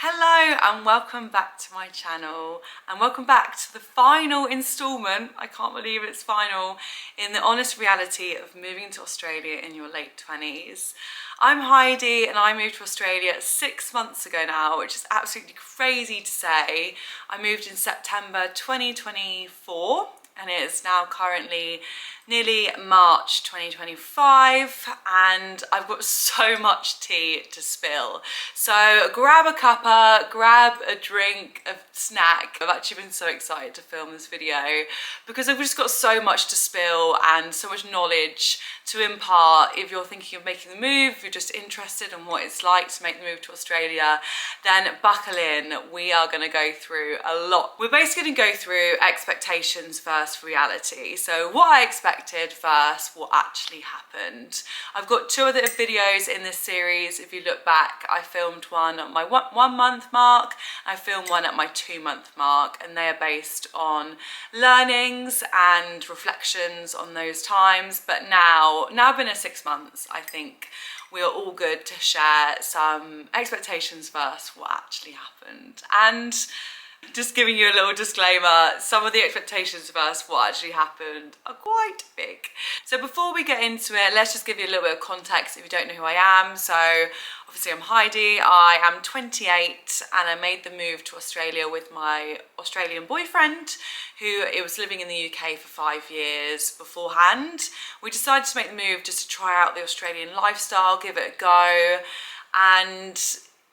Hello and welcome back to my channel, and welcome back to the final instalment, I can't believe it's final, in the honest reality of moving to Australia in your late 20s. I'm Heidi and I moved to Australia 6 months ago now, which is absolutely crazy to say. I moved in September 2024 and it is now currently nearly March 2025 and I've got so much tea to spill. So grab a cuppa, grab a drink, a snack. I've actually been so excited to film this video because I've just got so much to spill and so much knowledge to impart. If you're thinking of making the move, if you're just interested in what it's like to make the move to Australia, then buckle in. We are going to go through a lot. We're basically going to go through expectations versus reality. So what I expected versus what actually happened. I've got 2 other videos in this series. If you look back, I filmed one at my 1 month mark, I filmed one at my 2 month mark, and they are based on learnings and reflections on those times. But now I've been here 6 months, I think we are all good to share some expectations versus what actually happened. And just giving you a little disclaimer, some of the expectations versus what actually happened are quite big. So before we get into it, let's just give you a little bit of context if you don't know who I am. So obviously I'm Heidi, I am 28 and I made the move to Australia with my Australian boyfriend who was living in the UK for 5 years beforehand. We decided to make the move just to try out the Australian lifestyle, give it a go, and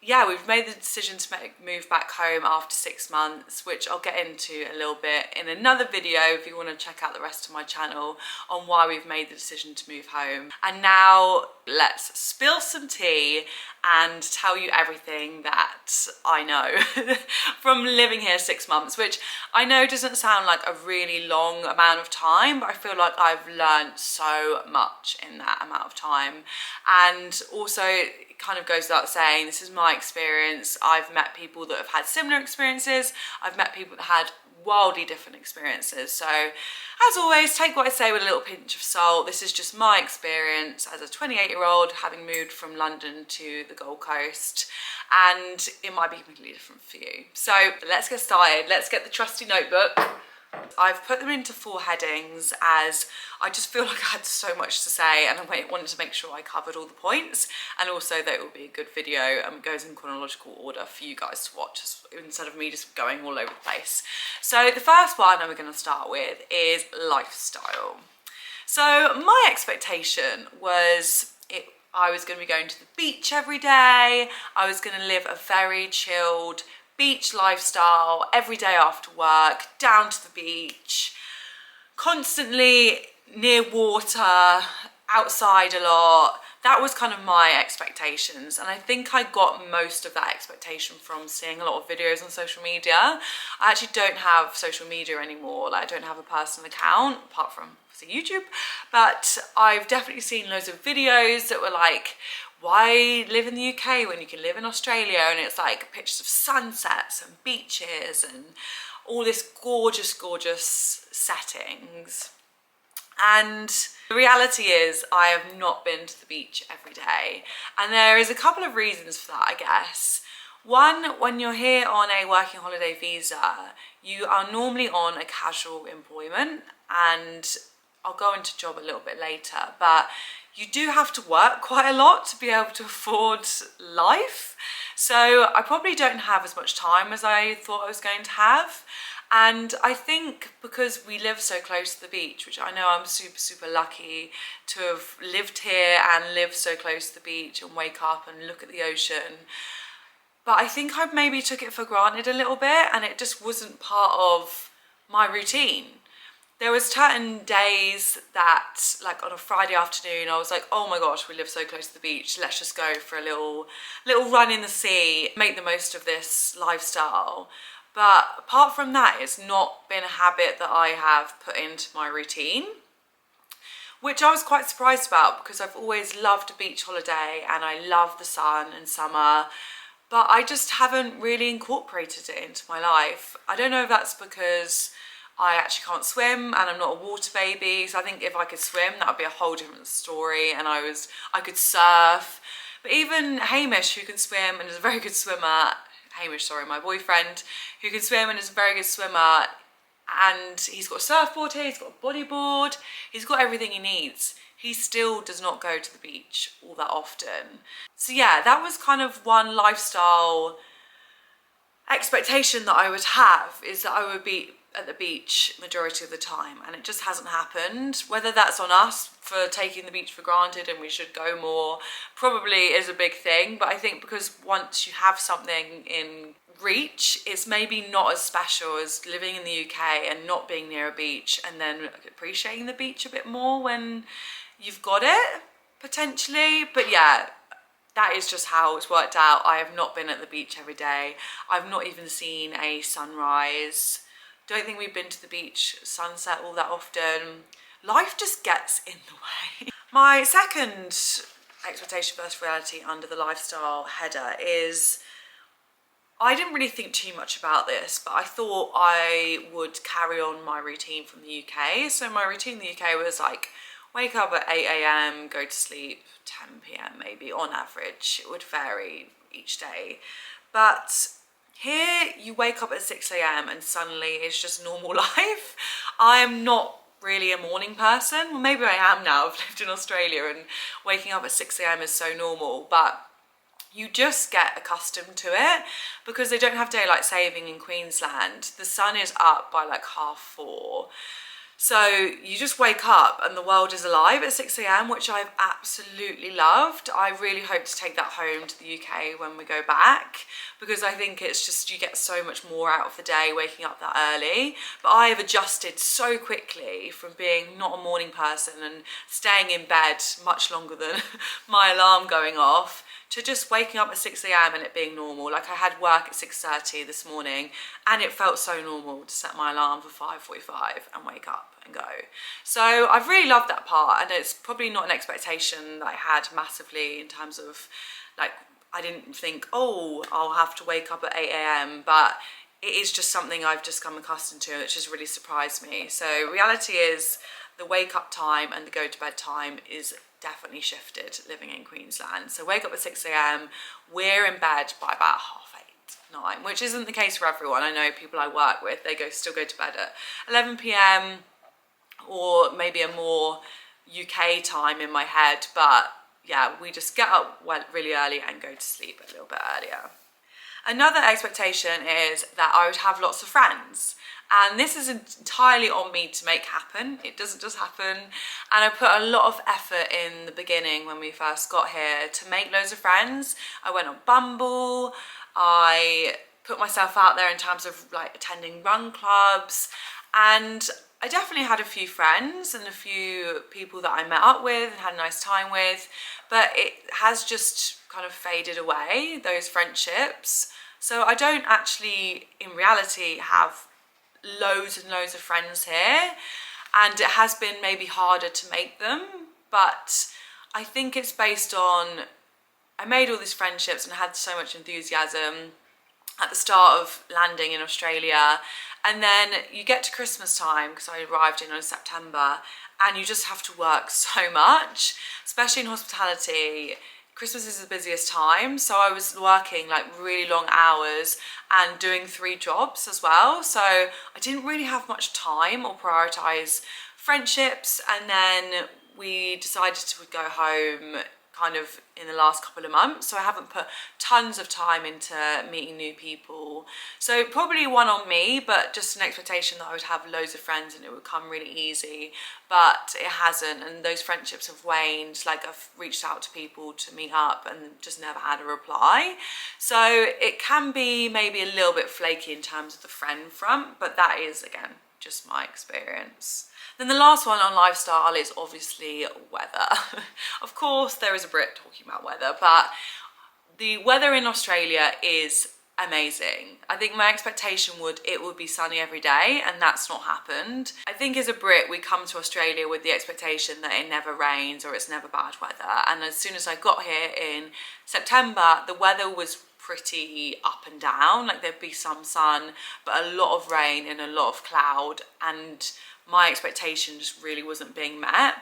yeah, we've made the decision to move back home after 6 months, which I'll get into a little bit in another video if you want to check out the rest of my channel on why we've made the decision to move home. And now let's spill some tea and tell you everything that I know from living here 6 months, which I know doesn't sound like a really long amount of time, but I feel like I've learned so much in that amount of time. And also it kind of goes without saying, this is my experience. I've met people that have had similar experiences. I've met people that had wildly different experiences. So as always, take what I say with a little pinch of salt. This is just my experience as a 28-year-old having moved from London to the Gold Coast, and it might be completely different for you. So let's get started. Let's get the trusty notebook. I've put them into 4 headings as I just feel like I had so much to say and I wanted to make sure I covered all the points, and also that it will be a good video and goes in chronological order for you guys to watch instead of me just going all over the place. So the first one that we're going to start with is lifestyle. So my expectation was I was going to be going to the beach every day. I was going to live a very chilled beach lifestyle every day after work, down to the beach, constantly near water, outside a lot. That was kind of my expectations, and I think I got most of that expectation from seeing a lot of videos on social media. I actually don't have social media anymore. Like, I don't have a personal account apart from YouTube, but I've definitely seen loads of videos that were like, why live in the UK when you can live in Australia? And it's like pictures of sunsets and beaches and all this gorgeous, gorgeous settings. And the reality is I have not been to the beach every day. And there is a couple of reasons for that, I guess. One, when you're here on a working holiday visa, you are normally on a casual employment, and I'll go into job a little bit later, but you do have to work quite a lot to be able to afford life. So I probably don't have as much time as I thought I was going to have. And I think because we live so close to the beach, which I know I'm super, super lucky to have lived here and live so close to the beach and wake up and look at the ocean. But I think I maybe took it for granted a little bit, and it just wasn't part of my routine. There was certain days that, like on a Friday afternoon, I was like, oh my gosh, we live so close to the beach. Let's just go for a little run in the sea, make the most of this lifestyle. But apart from that, it's not been a habit that I have put into my routine, which I was quite surprised about because I've always loved a beach holiday and I love the sun and summer, but I just haven't really incorporated it into my life. I don't know if that's because I actually can't swim and I'm not a water baby. So I think if I could swim, that would be a whole different story, and I could surf. But even Hamish, who can swim and is a very good swimmer, my boyfriend, who can swim and is a very good swimmer, and he's got a surfboard here, he's got a bodyboard, he's got everything he needs. He still does not go to the beach all that often. So yeah, that was kind of one lifestyle expectation that I would have, is that I would be at the beach majority of the time, and it just hasn't happened. Whether that's on us for taking the beach for granted and we should go more, probably is a big thing, but I think because once you have something in reach, it's maybe not as special as living in the UK and not being near a beach and then appreciating the beach a bit more when you've got it, potentially. But yeah, that is just how it's worked out. I have not been at the beach every day. I've not even seen a sunrise. Don't think we've been to the beach sunset all that often. Life just gets in the way. My second expectation versus reality under the lifestyle header is, I didn't really think too much about this, but I thought I would carry on my routine from the UK. So my routine in the UK was like, wake up at 8 AM, go to sleep 10 PM maybe on average. It would vary each day. But here you wake up at 6 AM and suddenly it's just normal life. I am not really a morning person. Well, maybe I am now. I've lived in Australia and waking up at 6 AM is so normal, but you just get accustomed to it because they don't have daylight saving in Queensland. The sun is up by like 4:30. So you just wake up and the world is alive at 6 AM, which I've absolutely loved. I really hope to take that home to the UK when we go back, because I think it's just, you get so much more out of the day waking up that early. But I have adjusted so quickly from being not a morning person and staying in bed much longer than my alarm going off, to just waking up at 6 AM and it being normal. Like, I had work at 6:30 this morning and it felt so normal to set my alarm for 5:45 and wake up and go. So I've really loved that part, and it's probably not an expectation that I had massively in terms of, like, I didn't think, oh, I'll have to wake up at 8 AM, but it is just something I've just come accustomed to, which has really surprised me. So reality is, the wake up time and the go to bed time is definitely shifted living in Queensland. So wake up at 6 AM, we're in bed by about 8:30, 9, which isn't the case for everyone. I know people I work with, they still go to bed at 11 PM or maybe a more UK time in my head. But yeah, we just get up really early and go to sleep a little bit earlier. Another expectation is that I would have lots of friends. And this is entirely on me to make happen. It doesn't just happen. And I put a lot of effort in the beginning when we first got here to make loads of friends. I went on Bumble. I put myself out there in terms of like attending run clubs. And I definitely had a few friends and a few people that I met up with and had a nice time with. But it has just kind of faded away, those friendships. So I don't actually, in reality, have loads and loads of friends here, and it has been maybe harder to make them, but I think it's based on, I made all these friendships and had so much enthusiasm at the start of landing in Australia, and then you get to Christmas time, because I arrived in September, and you just have to work so much, especially in hospitality. Christmas is the busiest time, so I was working like really long hours and doing 3 jobs as well, so I didn't really have much time or prioritize friendships. And then we decided to go home kind of in the last couple of months, so I haven't put tons of time into meeting new people. So probably one on me, but just an expectation that I would have loads of friends and it would come really easy, but it hasn't, and those friendships have waned. Like, I've reached out to people to meet up and just never had a reply. So it can be maybe a little bit flaky in terms of the friend front, but that is, again, just my experience. Then the last one on lifestyle is obviously weather. Of course, there is a Brit talking about weather, but the weather in Australia is amazing. I think my expectation it would be sunny every day, and that's not happened. I think as a Brit, we come to Australia with the expectation that it never rains or it's never bad weather. And as soon as I got here in September, the weather was pretty up and down. Like, there'd be some sun, but a lot of rain and a lot of cloud, and my expectation just really wasn't being met.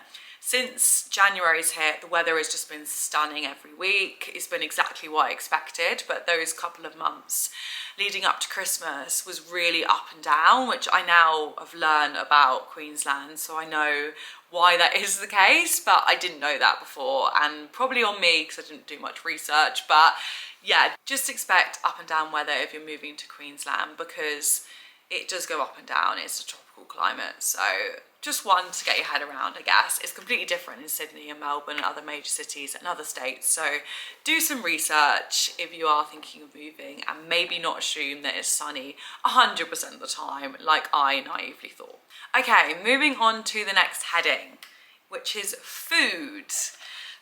Since January's hit, the weather has just been stunning every week. It's been exactly what I expected, but those couple of months leading up to Christmas was really up and down, which I now have learned about Queensland, so I know why that is the case, but I didn't know that before, and probably on me because I didn't do much research. But yeah, just expect up and down weather if you're moving to Queensland, because it does go up and down. It's a tropical climate, so just one to get your head around, I guess. It's completely different in Sydney and Melbourne and other major cities and other states, so do some research if you are thinking of moving, and maybe not assume that it's sunny 100% of the time like I naively thought. Okay, moving on to the next heading, which is food.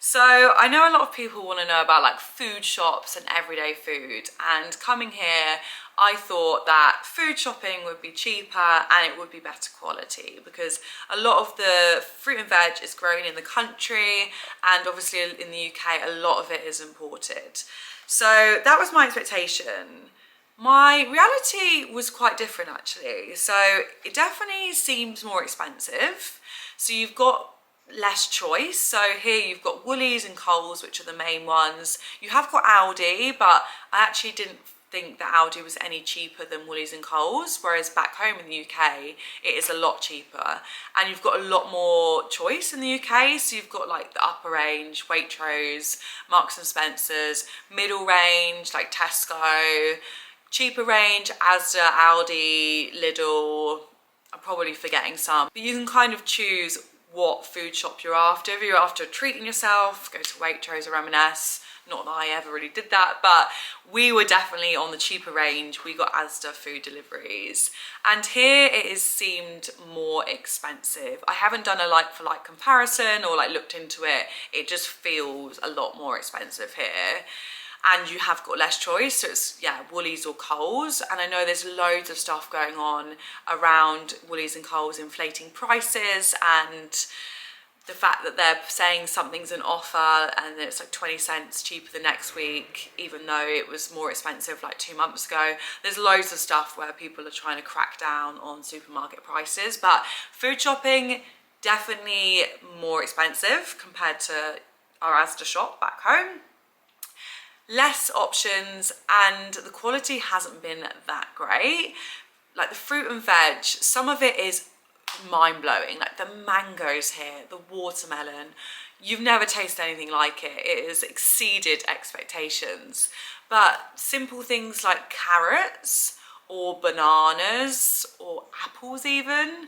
So I know a lot of people want to know about like food shops and everyday food, and coming here I thought that food shopping would be cheaper and it would be better quality, because a lot of the fruit and veg is grown in the country, and obviously in the UK a lot of it is imported. So that was my expectation. My reality was quite different actually. So it definitely seems more expensive. So you've got less choice. So here you've got Woolies and Coles, which are the main ones. You have got Aldi, but I actually didn't think that Aldi was any cheaper than Woolies and Coles, whereas back home in the UK it is a lot cheaper, and you've got a lot more choice in the UK. So you've got like the upper range, Waitrose, Marks and Spencer's, middle range like Tesco, cheaper range Asda, Aldi, Lidl. I'm probably forgetting some, but you can kind of choose what food shop you're after. If you're after treating yourself, go to Waitrose or M&S. Not that I ever really did that, but we were definitely on the cheaper range. We got Asda food deliveries, and here it is seemed more expensive. I haven't done a like-for-like comparison or like looked into it. It just feels a lot more expensive here, and you have got less choice. So it's, yeah, Woolies or Coles, and I know there's loads of stuff going on around Woolies and Coles inflating prices, and the fact that they're saying something's an offer and it's like 20 cents cheaper the next week, even though it was more expensive like 2 months ago. There's loads of stuff where people are trying to crack down on supermarket prices, but food shopping definitely more expensive compared to our Asda shop back home. Less options, and the quality hasn't been that great. Like the fruit and veg, some of it is mind-blowing. Like the mangoes here, the watermelon, you've never tasted anything like it. It has exceeded expectations. But simple things like carrots or bananas or apples even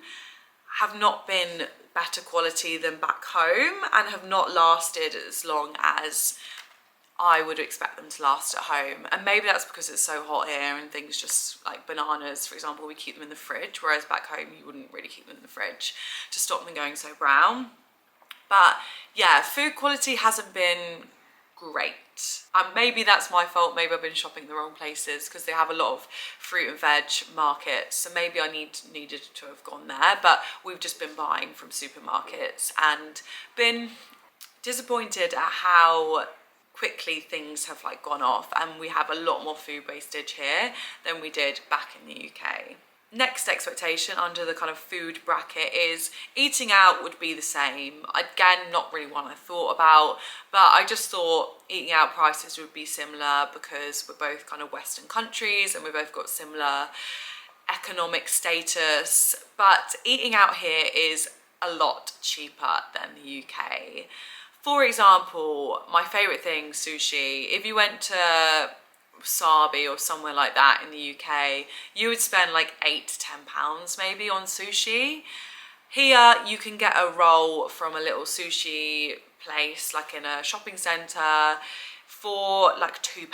have not been better quality than back home, and have not lasted as long as I would expect them to last at home. And maybe that's because it's so hot here and things, just like bananas, for example, we keep them in the fridge, whereas back home you wouldn't really keep them in the fridge to stop them going so brown. But yeah, food quality hasn't been great. Maybe that's my fault. Maybe I've been shopping the wrong places, because they have a lot of fruit and veg markets, so maybe I needed to have gone there, but we've just been buying from supermarkets and been disappointed at how quickly things have like gone off, and we have a lot more food wastage here than we did back in the UK. Next expectation under the kind of food bracket is eating out would be the same. Again, not really one I thought about, but I just thought eating out prices would be similar, because we're both kind of Western countries and we've both got similar economic status. But eating out here is a lot cheaper than the UK. For example, my favourite thing, sushi. If you went to Sabi or somewhere like that in the UK, you would spend like £8 to £10 maybe on sushi. Here you can get a roll from a little sushi place like in a shopping centre for like £2,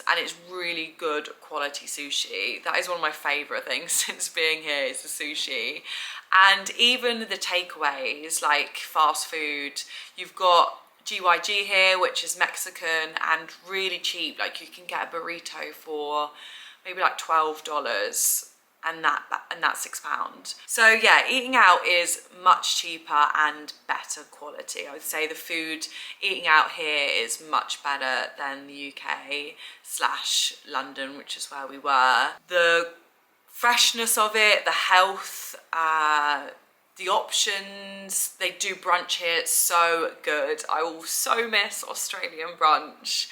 and it's really good quality sushi. That is one of my favourite things since being here, is the sushi. And even the takeaways, like fast food, you've got GYG here, which is Mexican and really cheap. Like you can get a burrito for maybe like $12, and that's £6. So yeah, eating out is much cheaper and better quality. I would say the food eating out here is much better than the UK / London, which is where we were. The freshness of it, the health, the options, they do brunch here, it's so good. I will so miss Australian brunch.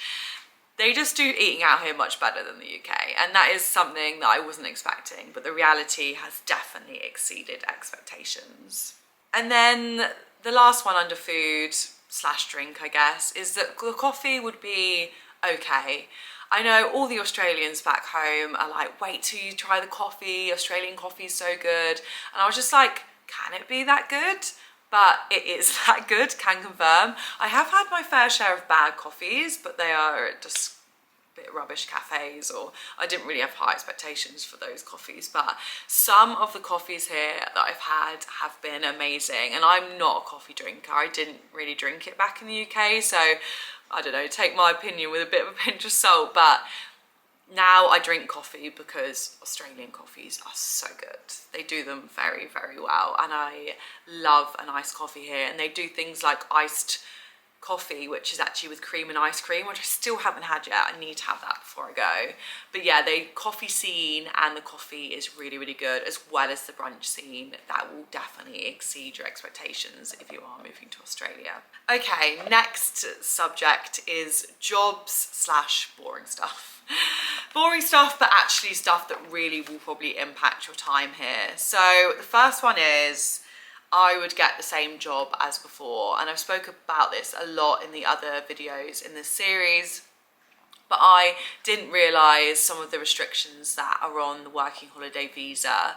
They just do eating out here much better than the UK, and that is something that I wasn't expecting, but the reality has definitely exceeded expectations. And then the last one under food slash drink, I guess, is that the coffee would be okay. I know all the Australians back home are like, wait till you try the coffee, Australian coffee is so good. And I was just like, can it be that good? But it is that good, can confirm. I have had my fair share of bad coffees, but they are just a bit rubbish cafes, or I didn't really have high expectations for those coffees. But some of the coffees here that I've had have been amazing. And I'm not a coffee drinker. I didn't really drink it back in the UK, so I don't know, take my opinion with a bit of a pinch of salt, but now I drink coffee because Australian coffees are so good. They do them very, very well, and I love an iced coffee here. And they do things like iced coffee, which is actually with cream and ice cream, which I still haven't had yet. I need to have that before I go. But yeah, the coffee scene and the coffee is really, really good, as well as the brunch scene. That will definitely exceed your expectations if you are moving to Australia. Okay, next subject is jobs slash boring stuff. Boring stuff, but actually stuff that really will probably impact your time here. So the first one is, I would get the same job as before, and I've spoken about this a lot in the other videos in this series, but I didn't realise some of the restrictions that are on the working holiday visa.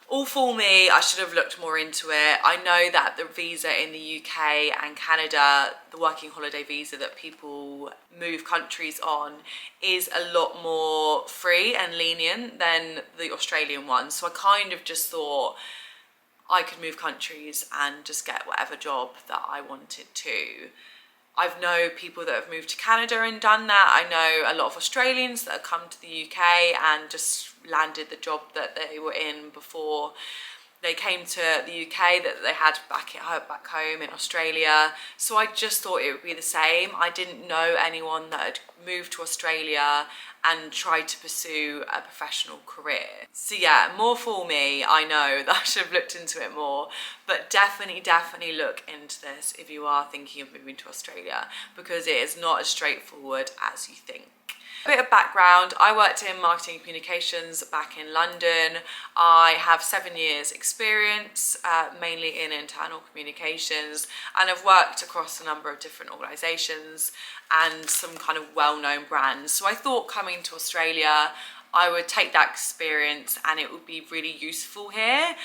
All for me, I should have looked more into it. I know that the visa in the UK and Canada, the working holiday visa that people move countries on, is a lot more free and lenient than the Australian one. So I kind of just thought I could move countries and just get whatever job that I wanted to. I've known people that have moved to Canada and done that. I know a lot of Australians that have come to the UK and just landed the job that they were in before they came to the UK that they had back home in Australia. So I just thought it would be the same. I didn't know anyone that had moved to Australia and tried to pursue a professional career. So yeah, more for me. I know that I should have looked into it more, but definitely look into this if you are thinking of moving to Australia, because it is not as straightforward as you think. A bit of background, I worked in marketing and communications back in London. I have 7 years experience, mainly in internal communications, and I've worked across a number of different organisations and some kind of well-known brands. So I thought coming to Australia, I would take that experience and it would be really useful here.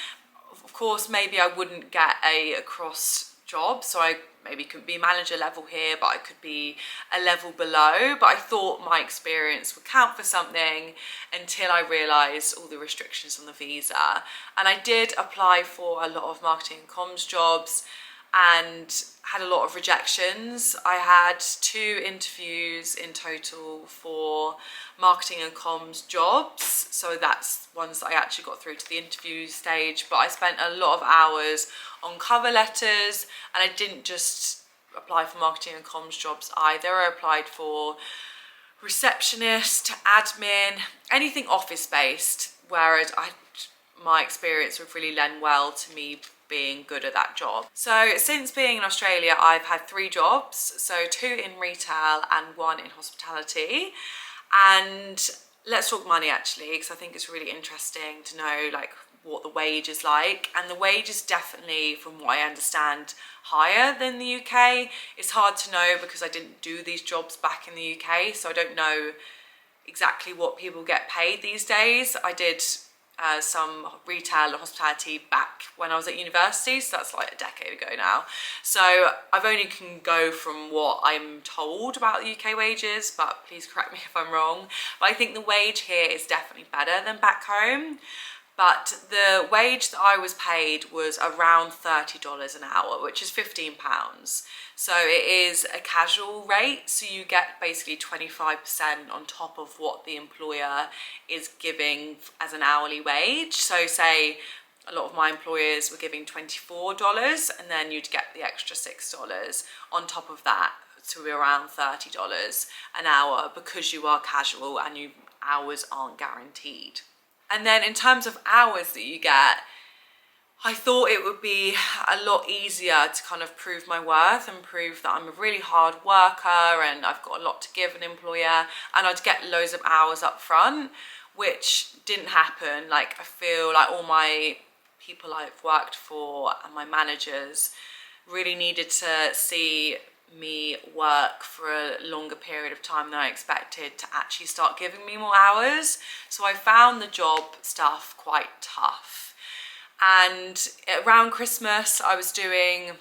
Of course, maybe I wouldn't get a cross job, so I maybe couldn't be manager level here, but I could be a level below. But I thought my experience would count for something until I realised all the restrictions on the visa. And I did apply for a lot of marketing and comms jobs and had a lot of rejections. I had 2 interviews in total for marketing and comms jobs, so that's ones that I actually got through to the interview stage. But I spent a lot of hours on cover letters, and I didn't just apply for marketing and comms jobs either. I applied for receptionist, admin, anything office based, whereas my experience would really lend well to me being good at that job. So since being in Australia, I've had 3 jobs, so 2 in retail and 1 in hospitality. And let's talk money actually, because I think it's really interesting to know like what the wage is like. And the wage is definitely, from what I understand, higher than the UK. It's hard to know because I didn't do these jobs back in the UK, so I don't know exactly what people get paid these days. I did some retail and hospitality back when I was at university, so that's like a decade ago now. So I've only can go from what I'm told about the UK wages, but please correct me if I'm wrong. But I think the wage here is definitely better than back home. But the wage that I was paid was around $30 an hour, which is £15. So it is a casual rate, so you get basically 25% on top of what the employer is giving as an hourly wage. So say a lot of my employers were giving $24, and then you'd get the extra $6 on top of that, to around $30 an hour, because you are casual and your hours aren't guaranteed. And then in terms of hours that you get, I thought it would be a lot easier to kind of prove my worth and prove that I'm a really hard worker and I've got a lot to give an employer, and I'd get loads of hours up front, which didn't happen. Like, I feel like all my people I've worked for and my managers really needed to see me work for a longer period of time than I expected to actually start giving me more hours. So I found the job stuff quite tough. And around Christmas, I was doing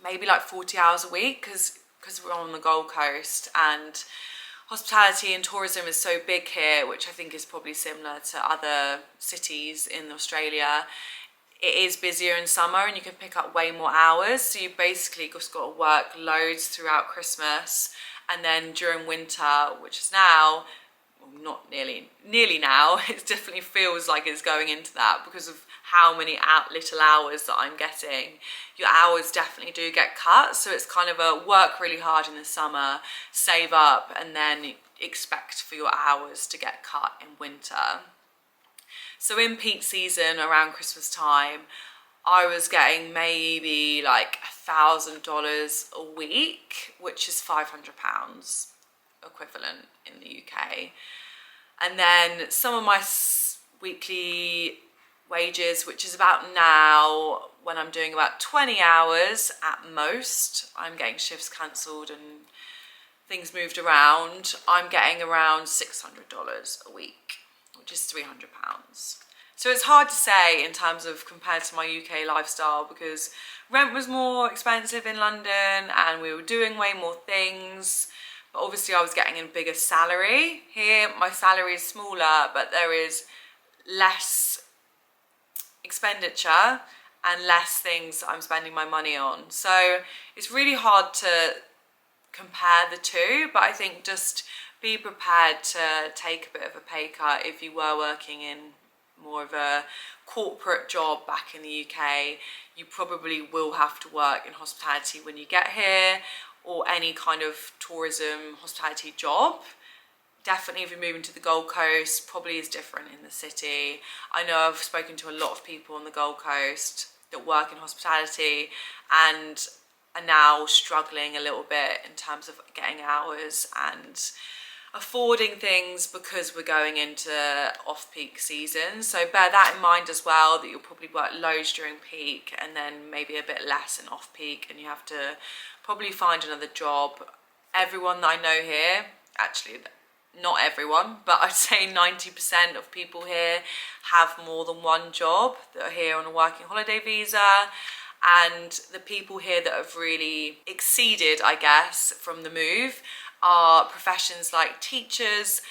maybe like 40 hours a week because we're on the Gold Coast and hospitality and tourism is so big here, which I think is probably similar to other cities in Australia. It is busier in summer and you can pick up way more hours. So you basically just got to work loads throughout Christmas. And then during winter, which is now, well, not nearly now, it definitely feels like it's going into that because of how many little hours that I'm getting. Your hours definitely do get cut. So it's kind of a work really hard in the summer, save up, and then expect for your hours to get cut in winter. So in peak season around Christmas time, I was getting maybe like $1,000 a week, which is £500 equivalent in the UK. And then some of my weekly wages, which is about now when I'm doing about 20 hours at most, I'm getting shifts cancelled and things moved around, I'm getting around $600 a week, which is £300. So it's hard to say in terms of compared to my UK lifestyle because rent was more expensive in London and we were doing way more things, but obviously I was getting a bigger salary. Here my salary is smaller, but there is less expenditure and less things I'm spending my money on. So it's really hard to compare the two, but I think just be prepared to take a bit of a pay cut if you were working in more of a corporate job back in the UK. You probably will have to work in hospitality when you get here, or any kind of tourism hospitality job. Definitely if you're moving to the Gold Coast, probably is different in the city. I know I've spoken to a lot of people on the Gold Coast that work in hospitality and are now struggling a little bit in terms of getting hours and affording things because we're going into off-peak season. So bear that in mind as well, that you'll probably work loads during peak and then maybe a bit less in off-peak, and you have to probably find another job. Everyone that I know here, actually not everyone, but I'd say 90% of people here have more than one job, that are here on a working holiday visa. And the people here that have really exceeded, I guess, from the move are professions like teachers,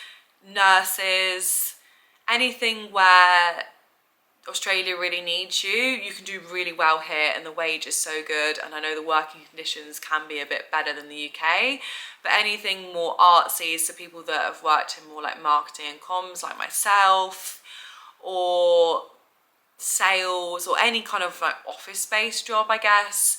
nurses, anything where Australia really needs you. You can do really well here and the wage is so good, and I know the working conditions can be a bit better than the UK, but anything more artsy, so people that have worked in more like marketing and comms like myself, or sales, or any kind of like office-based job, I guess,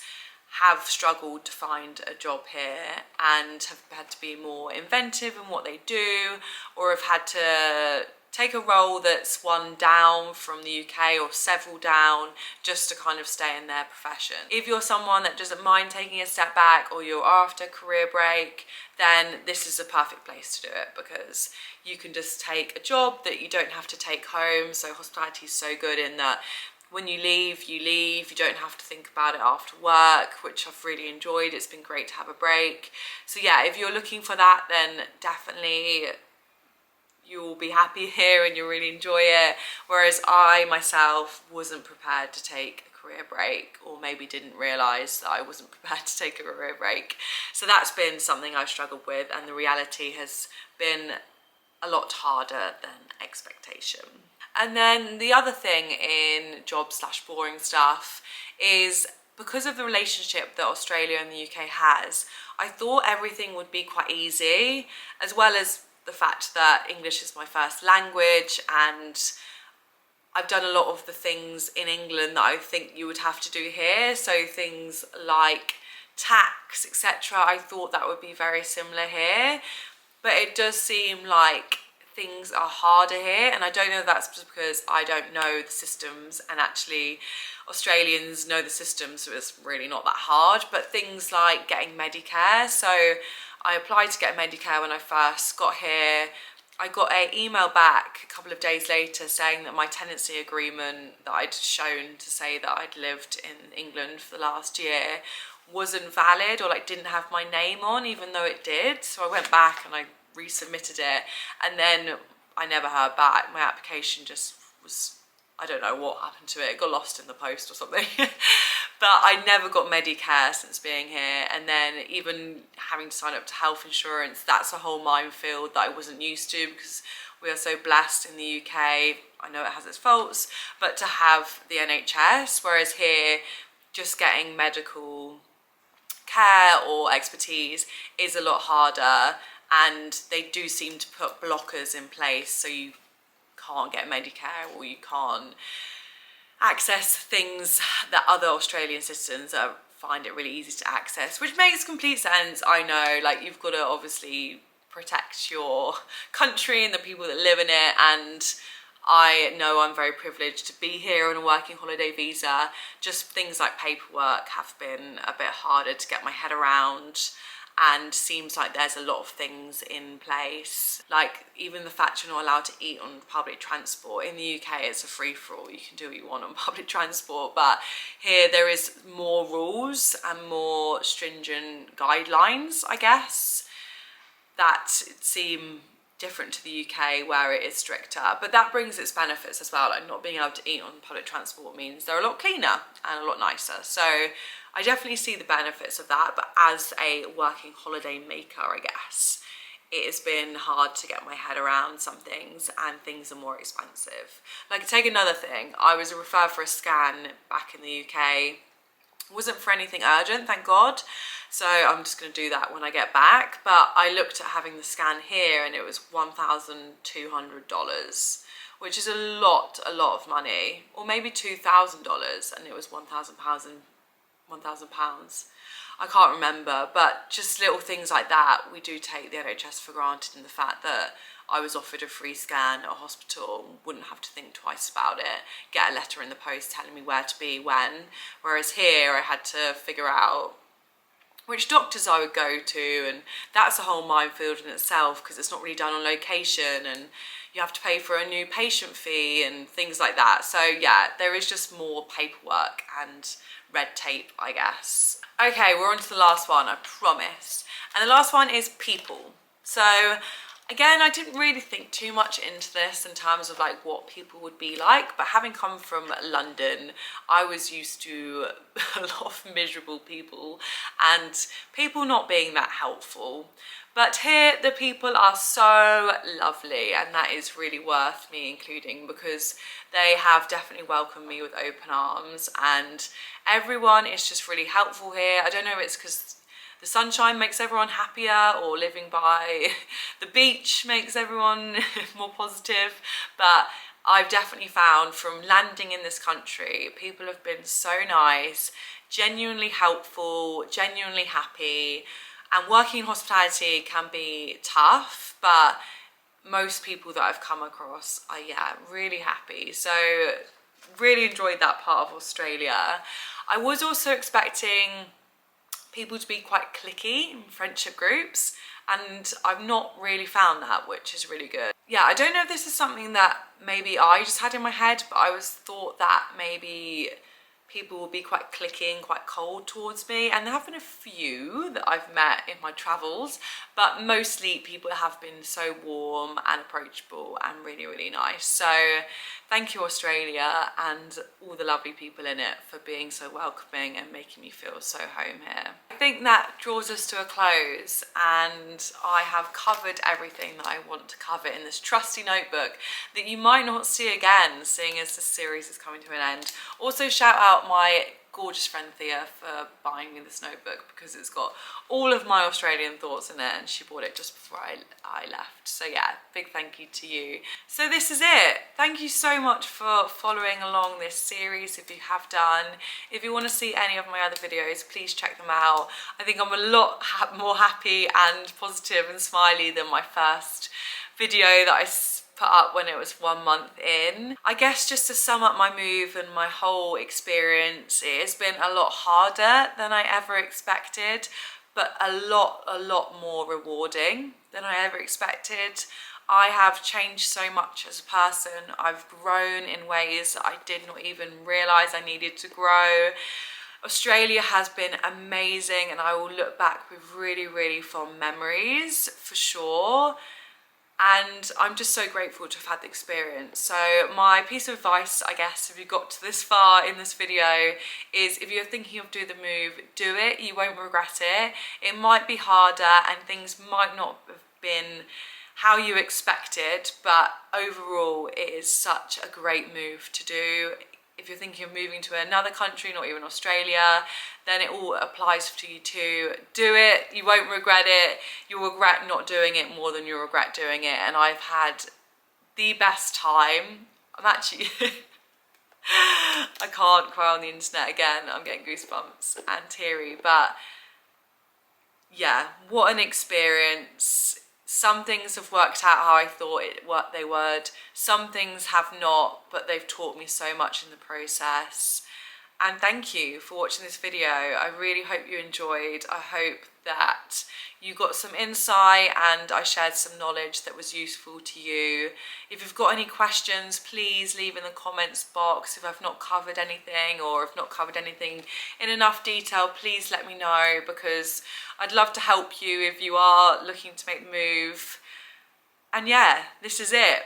have struggled to find a job here and have had to be more inventive in what they do, or have had to take a role that's one down from the UK or several down just to kind of stay in their profession. If you're someone that doesn't mind taking a step back, or you're after a career break, then this is a perfect place to do it, because you can just take a job that you don't have to take home. So hospitality is so good in that when you leave, you don't have to think about it after work, which I've really enjoyed. It's been great to have a break. So yeah, if you're looking for that, then definitely you'll be happy here and you'll really enjoy it. Whereas I myself wasn't prepared to take a career break, or maybe didn't realise that I wasn't prepared to take a career break. So that's been something I've struggled with, and the reality has been a lot harder than expectation. And then the other thing in job/boring stuff is, because of the relationship that Australia and the UK has, I thought everything would be quite easy, as well as the fact that English is my first language and I've done a lot of the things in England that I think you would have to do here. So things like tax, etc. I thought that would be very similar here, but it does seem like things are harder here, and I don't know if that's just because I don't know the systems, and actually Australians know the systems, so it's really not that hard. But things like getting Medicare, so I applied to get Medicare when I first got here. I got an email back a couple of days later saying that my tenancy agreement that I'd shown to say that I'd lived in England for the last year wasn't valid, or like didn't have my name on, even though it did. So I went back and I resubmitted it, and then I never heard back. My application just was, I don't know what happened to it. It got lost in the post or something. But I never got Medicare since being here, and then even having to sign up to health insurance, that's a whole minefield that I wasn't used to, because we are so blessed in the UK. I know it has its faults, but to have the NHS, whereas here just getting medical care or expertise is a lot harder, and they do seem to put blockers in place so you can't get Medicare, or you can't access things that other Australian citizens find it really easy to access, which makes complete sense. I know, like, you've got to obviously protect your country and the people that live in it, and I know I'm very privileged to be here on a working holiday visa. Just things like paperwork have been a bit harder to get my head around, and seems like there's a lot of things in place, like even the fact you're not allowed to eat on public transport. In the UK it's a free-for-all, you can do what you want on public transport, but here there is more rules and more stringent guidelines, I guess, that seem different to the UK where it is stricter. But that brings its benefits as well. Like, not being able to eat on public transport means they're a lot cleaner and a lot nicer, so I definitely see the benefits of that. But as a working holiday maker, I guess, it has been hard to get my head around some things, and things are more expensive. Like, take another thing, I was referred for a scan back in the UK. It wasn't for anything urgent, thank God, so I'm just going to do that when I get back. But I looked at having the scan here, and it was $1,200, which is a lot of money, or maybe $2,000, and it was £1,000. I can't remember, but just little things like that. We do take the NHS for granted, in the fact that I was offered a free scan at a hospital, wouldn't have to think twice about it, get a letter in the post telling me where to be when, whereas here I had to figure out which doctors I would go to, and that's a whole minefield in itself, because it's not really done on location, and you have to pay for a new patient fee and things like that. So yeah, there is just more paperwork and red tape, I guess. Okay, we're on to the last one, I promise. And the last one is people. So again, I didn't really think too much into this in terms of like what people would be like, but having come from London, I was used to a lot of miserable people and people not being that helpful. But here, the people are so lovely, and that is really worth me including, because they have definitely welcomed me with open arms, and everyone is just really helpful here. I don't know if it's because the sunshine makes everyone happier, or living by the beach makes everyone more positive, but I've definitely found from landing in this country, people have been so nice, genuinely helpful, genuinely happy. And working in hospitality can be tough, but most people that I've come across are, yeah, really happy. So really enjoyed that part of Australia. I was also expecting people to be quite cliquey in friendship groups, and I've not really found that, which is really good. Yeah, I don't know if this is something that maybe I just had in my head, but I thought that maybe people will be quite cliquey and quite cold towards me, and there have been a few that I've met in my travels, but mostly people have been so warm and approachable and really, really nice. So thank you, Australia, and all the lovely people in it, for being so welcoming and making me feel so home here. I think that draws us to a close, and I have covered everything that I want to cover in this trusty notebook that you might not see again, seeing as this series is coming to an end. Also, shout out my gorgeous friend Thea for buying me this notebook, because it's got all of my Australian thoughts in it, and she bought it just before I left. So yeah, big thank you to you. So this is it. Thank you so much for following along this series, if you have done. If you want to see any of my other videos, please check them out. I think I'm a lot more happy and positive and smiley than my first video that I put up when it was 1 month in. I guess just to sum up my move and my whole experience, it has been a lot harder than I ever expected, but a lot more rewarding than I ever expected. I have changed so much as a person. I've grown in ways that I did not even realise I needed to grow. Australia has been amazing, and I will look back with really fond memories for sure. And I'm just so grateful to have had the experience. So my piece of advice, I guess, if you got to this far in this video, is if you're thinking of doing the move, do it. You won't regret it. It might be harder and things might not have been how you expected, but overall it is such a great move to do. If you're thinking of moving to another country, not even Australia, then it all applies to you too. Do it, you won't regret it. You'll regret not doing it more than you'll regret doing it. And I've had the best time. I'm actually, I can't cry on the internet again. I'm getting goosebumps and teary, but yeah, what an experience. Some things have worked out how I thought they would. Some things have not, but they've taught me so much in the process. And thank you for watching this video. I really hope you enjoyed. I hope that you got some insight and I shared some knowledge that was useful to you. If you've got any questions, please leave in the comments box. If I've not covered anything, or if not covered anything in enough detail, please let me know, because I'd love to help you if you are looking to make the move. And yeah, this is it.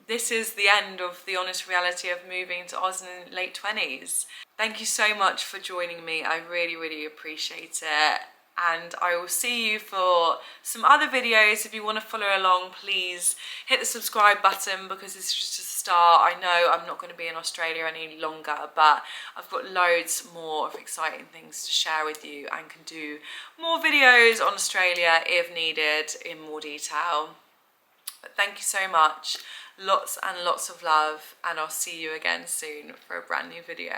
This is the end of the honest reality of moving to Oz in late 20s. Thank you so much for joining me. I really appreciate it. And I will see you for some other videos. If you want to follow along, please hit the subscribe button, because it's just a start. I know I'm not going to be in Australia any longer, but I've got loads more of exciting things to share with you and can do more videos on Australia if needed in more detail. But thank you so much. Lots and lots of love, and I'll see you again soon for a brand new video.